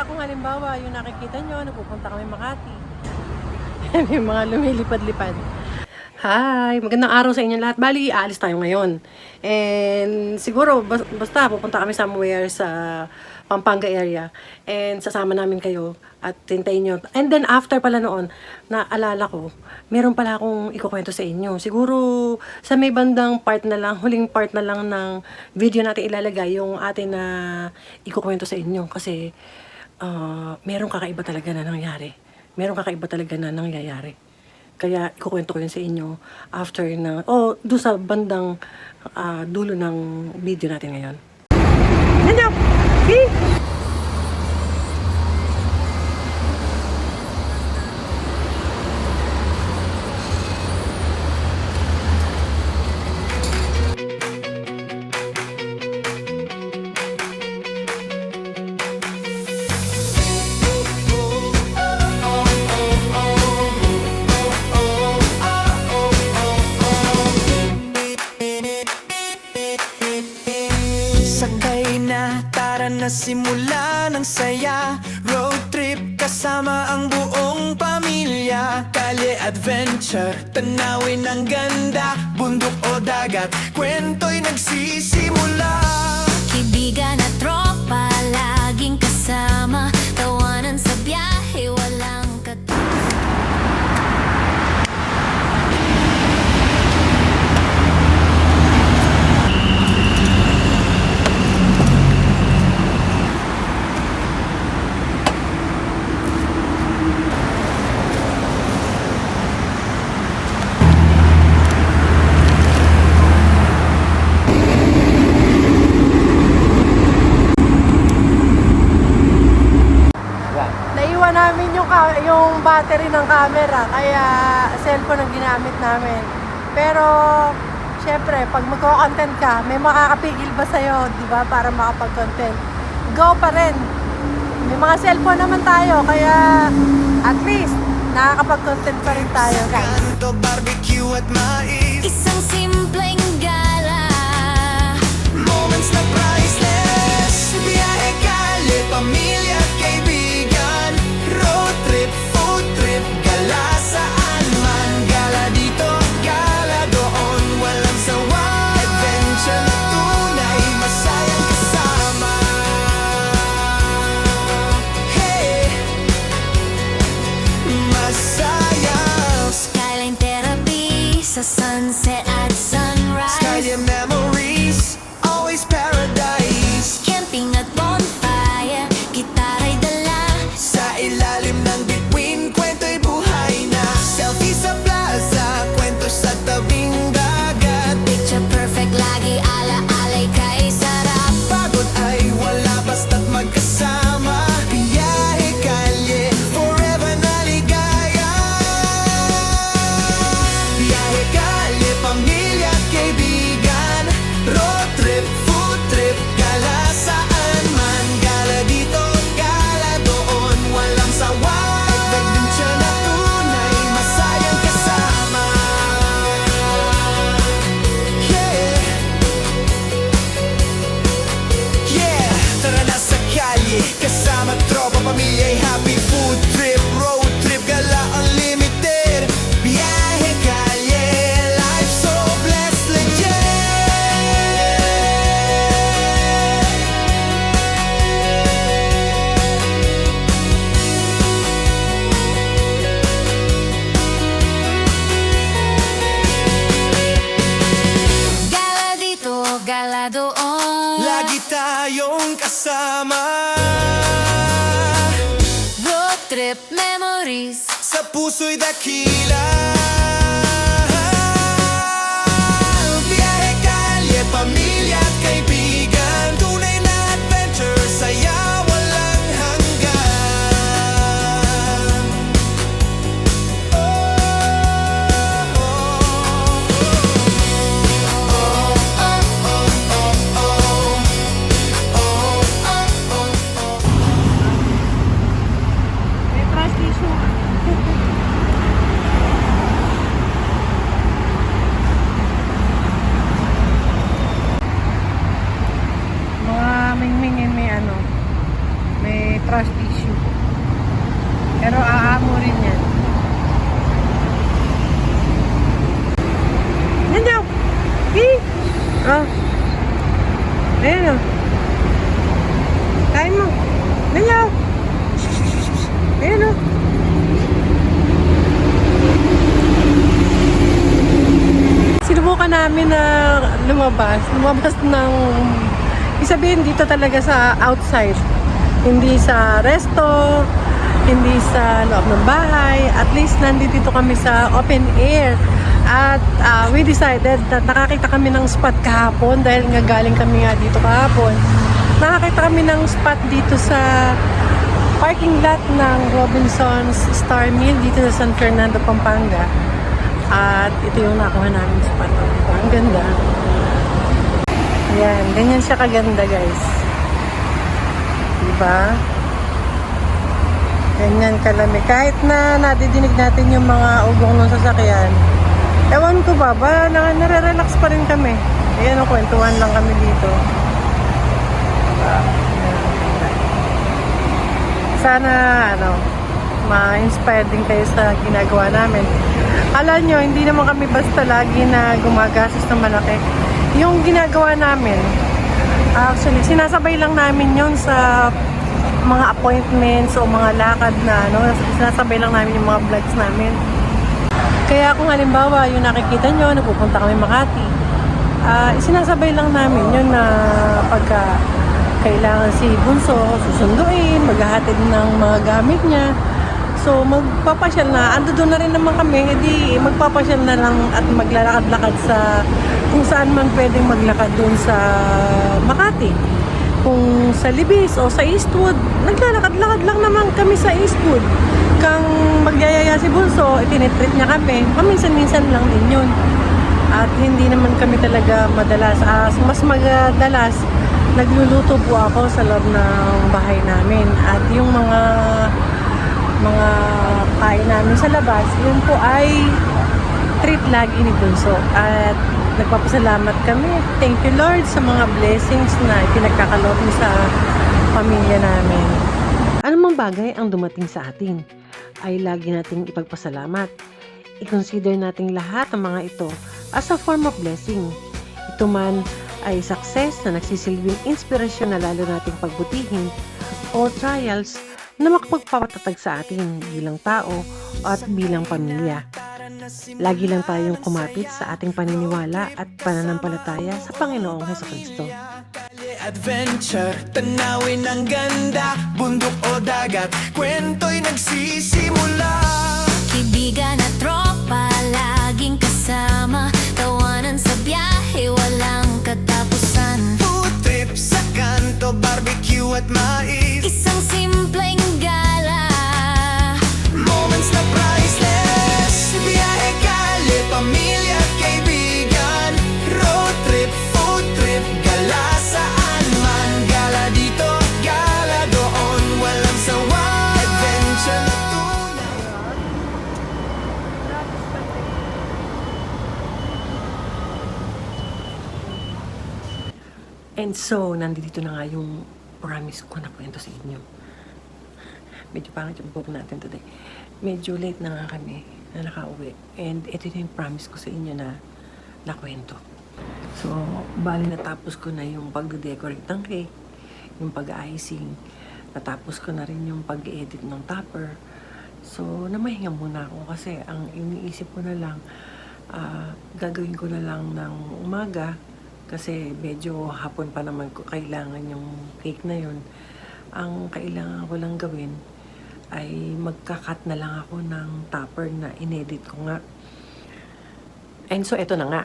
Kaya kung halimbawa, yung nakikita nyo, nagpupunta kami Makati. May mga lumilipad-lipad. Hi! Magandang araw sa inyo lahat. Bali, aalis tayo ngayon. And siguro, basta pupunta kami somewhere sa Pampanga area. And sasama namin kayo at hintayin nyo. And then after pala noon, naalala ko, meron pala akong ikukwento sa inyo. Siguro sa may bandang part na lang, huling part na lang ng video natin ilalagay yung atin na ikukwento sa inyo. Kasi meron kakaiba talaga na nangyari. Meron kakaiba talaga na nangyayari. Kaya ikukwento ko yun sa inyo after na, doon sa bandang dulo ng video natin ngayon. Nandiyo! See? Nasimula ng saya, road trip kasama ang buong pamilya. Kalye adventure, tanawin ang ganda, bundok o dagat, kwento'y nagsisimula. Kaibigan at tropa, laging kasama, tawanan sa biyahe, walang namin yung battery ng camera, kaya cellphone ang ginamit namin. Pero syempre, pag magko-content ka, may makakapigil ba sa'yo, di ba, para makapag-content? Go pa rin. May mga cellphone naman tayo, kaya at least nakakapag-content pa rin tayo, guys. Kanto, barbecue at mais, isang simpleng gala, moments na priceless. Biyahe, kalye, pamilya at kaibigan, road trip, food trip, gala saan man. Gala dito, gala doon, walang sawa. Adventure na tunay, masayang kasama. Hey, masaya. skyline therapy, sa sunset at sunrise, Skyline memories, always paradise. camping at bonfire, gitara'y dala, Sa ilalim ng bituin, kwento'y buhay na. Selfie sa plaza, kwento sa tabing dagat. picture perfect, lagi ala-alay kay sarap. Pagod ay wala basta't magkasama. Biyahe, kalye, forever na ligaya. Biyahe, kalye, pamilya at kaibigan, road trip, food trip, gala saan man. Gala dito, gala doon, walang sawa. Adventure na tunay, masayang kasama. Yeah, tara na sa kalye, kasama tropa, pamilya'y happy. Food trip, road trip, gala unlimited. Biyahe, kalye, life so blessed, legit. Gala dito, gala doon, Lagi tayong kasama, road trip memories, sa puso'y dakila. Biyahe, kalye, pamilya at kaibigan, tunay na adventure, saya walang hanggan. May translation. Oh. Ayan o. Kain mo. Ganyan. Ayan o. Sinubukan namin na lumabas ng isabihin dito talaga sa outside, hindi sa resto, hindi sa loob ng bahay. At least nandito kami sa open air at we decided na nakakita kami ng spot kahapon dahil nga galing kami nga dito kahapon. Nakakita kami ng spot dito sa parking lot ng Robinson's Star Mill dito sa San Fernando, Pampanga. At ito yung nakuha namin spot. Ang ganda. Yan, ganyan siya kaganda, guys. Diba? Ganyan kalami. Kahit na nadidinig natin yung mga ugong ng sasakyan, ewan ko ba nare-relax pa rin kami. Ayan, kwentuhan lang kami dito. Sana, ma-inspire din kayo sa ginagawa namin. Alam nyo, hindi naman kami basta lagi na gumagastos ng malaki. Yung ginagawa namin, actually, sinasabay lang namin yun sa mga appointments o mga lakad na, sinasabay lang namin yung mga vlogs namin. Kaya kung halimbawa, yung nakikita nyo, napupunta kami Makati, sinasabay lang namin yun na pagka kailangan si Bunso susunduin, maghahatid ng mga gamit niya. So, magpapasyal na. Ando doon na rin naman kami. Hindi, magpapasyal na lang at maglalakad-lakad sa kung saan man pwedeng maglakad doon sa Makati. Kung sa Libis o sa Eastwood, naglalakad-lakad lang naman kami sa Eastwood. Kang magyayaya si Bunso, itinitreat niya kami. Paminsan-minsan lang din yun. At hindi naman kami talaga madalas. Mas madalas, nagluluto po ako sa loob ng bahay namin. At yung mga kain namin sa labas, yun po ay treat lagi ni Bunso. At nagpapasalamat kami. Thank you, Lord, sa mga blessings na pinagkakaloob niyo sa pamilya namin. Anumang bagay ang dumating sa atin, ay lagi nating ipagpasalamat. I-consider nating lahat ng mga ito as a form of blessing. Ito man ay success na nagsisilbing inspirasyon na lalo nating pagbutihin o trials na makapagpapatatag sa atin bilang tao at bilang pamilya. Lagi lang tayong kumapit sa ating paniniwala at pananampalataya sa Panginoong Hesukristo. Adventure, tanawin ang ganda, bundok o dagat, kwento'y nagsisimula. Kaibigan at tropa, laging kasama. Tawanan sa biyahe, walang katapusan. Food trip sa kanto, barbecue at mais. Isang simpleng gala. Moments na priceless. Biyahe, kali, pamilya at kaibigan. Road trip, food trip, gala saan man. Gala dito, gala doon, walang sawa. Adventure na tunay. And so, nandito na nga yung promise ko na kwento sa inyo. Medyo pangit yung book natin today. Medyo late na nga kami na nakauwi. And ito na yung promise ko sa inyo na nakwento. So, bali natapos ko na yung pag-decorate ng cake, yung pag-icing. Natapos ko na rin yung pag-edit ng topper. So, namahinga muna ako kasi ang iniisip ko na lang, gagawin ko na lang ng umaga kasi medyo hapon pa naman ko kailangan yung cake na yun. Ang kailangan ko lang gawin ay magka-cut na lang ako ng topper na inedit ko nga. And so, eto na nga.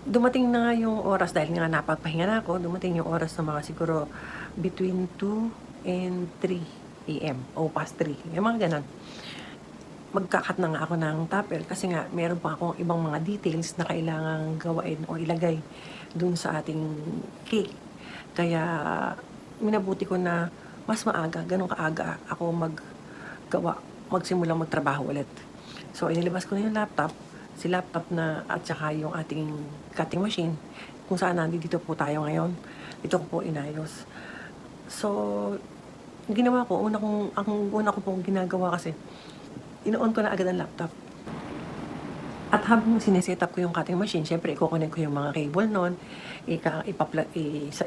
Dumating na nga yung oras, dahil nga napagpahinga na ako, dumating yung oras na mga siguro between 2 and 3 a.m. o past 3. Yung mga ganon. Magka-cut na nga ako ng topper kasi nga meron pa akong ibang mga details na kailangang gawain o ilagay dun sa ating cake. Kaya minabuti ko na mas maaga, ganun kaaga ako magsimulang magtrabaho ulit. So, inilabas ko na yung laptop, si laptop na at saka yung ating cutting machine, kung saan nandito po tayo ngayon. Ito ko po inayos. So, ginawa ko, ang una ko pong ginagawa kasi, ino-on ko na agad ang laptop. At habang sineset up ko yung cutting machine, syempre i-connect ko yung mga cable nun,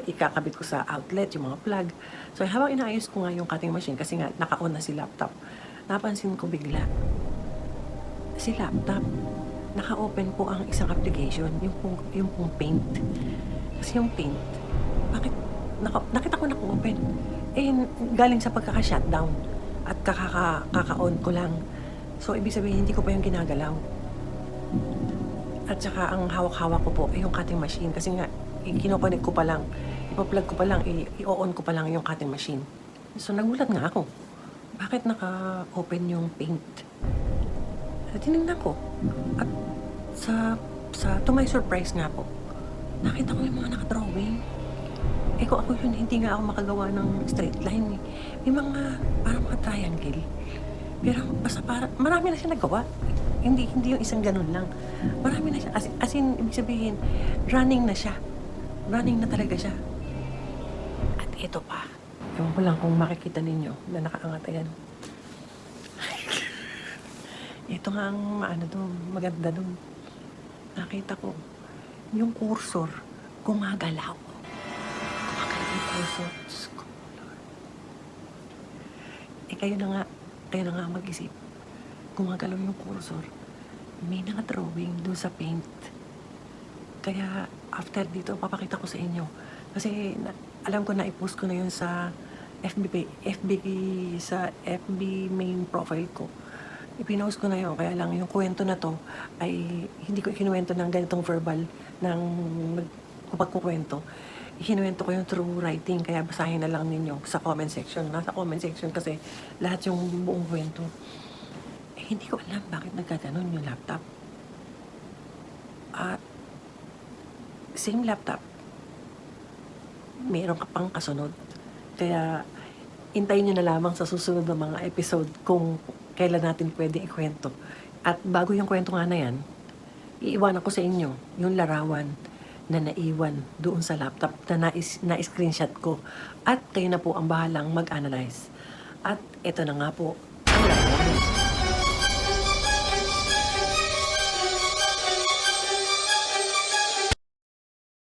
ikakabit ko sa outlet, yung mga plug. So habang inaayos ko nga yung cutting machine, kasi nga naka-on na si laptop, napansin ko bigla, si laptop, naka-open po ang isang application, yung pong Paint. Kasi yung Paint, bakit, nakita ko naka-open. Eh, galing sa pagkaka-shutdown at kaka-on ko lang. So, ibig sabihin, hindi ko pa yung ginagalaw. At saka ang hawak-hawak ko po ay yung cutting machine kasi nga kino-connect ko pa lang, ipa-plug ko pa lang, i-on ko pa lang yung cutting machine. So nagulat nga ako. Bakit naka-open yung Paint? At tinignan ko. At to my surprise nga po, nakita ko yung mga naka-drawing. Eh kung ako yun, hindi nga ako makagawa ng straight line eh. May mga, parang mga triangle. Pero basta parang, marami na siya nagawa. Hindi yung isang ganun lang. Marami na siya. As in, ibig sabihin, running na siya. Running na talaga siya. At ito pa. Ewan ko lang kung makikita ninyo na nakaangat. Ayan. Ito nga ang maganda doon. Nakita ko, yung cursor, gumagalaw. Gumagalaw yung cursor. Diyos ko, Lord. Eh, kayo na nga mag-isip. Gumagalaw yung cursor. May naka-drawing doon sa Paint. Kaya, after dito, papakita ko sa inyo. Kasi, alam ko na, i-post ko na yun sa FB main profile ko. Ipinost ko na yun. Kaya lang, yung kwento na to, ay hindi ko ikinuwento ng ganitong verbal ng pagkukwento. Ikinuwento ko yung through writing. Kaya basahin na lang ninyo sa comment section. Nasa comment section kasi lahat yung buong kwento. Hindi ko alam bakit nagkaganon yung laptop. At same laptop, meron ka pang kasunod. Kaya intayin nyo na lamang sa susunod na mga episode kung kailan natin pwede ikwento. At bago yung kwento nga na yan, iiwanan ko sa inyo yung larawan na naiwan doon sa laptop na na-screenshot ko. At kayo na po ang bahalang mag-analyze. At ito na nga po ang larawan.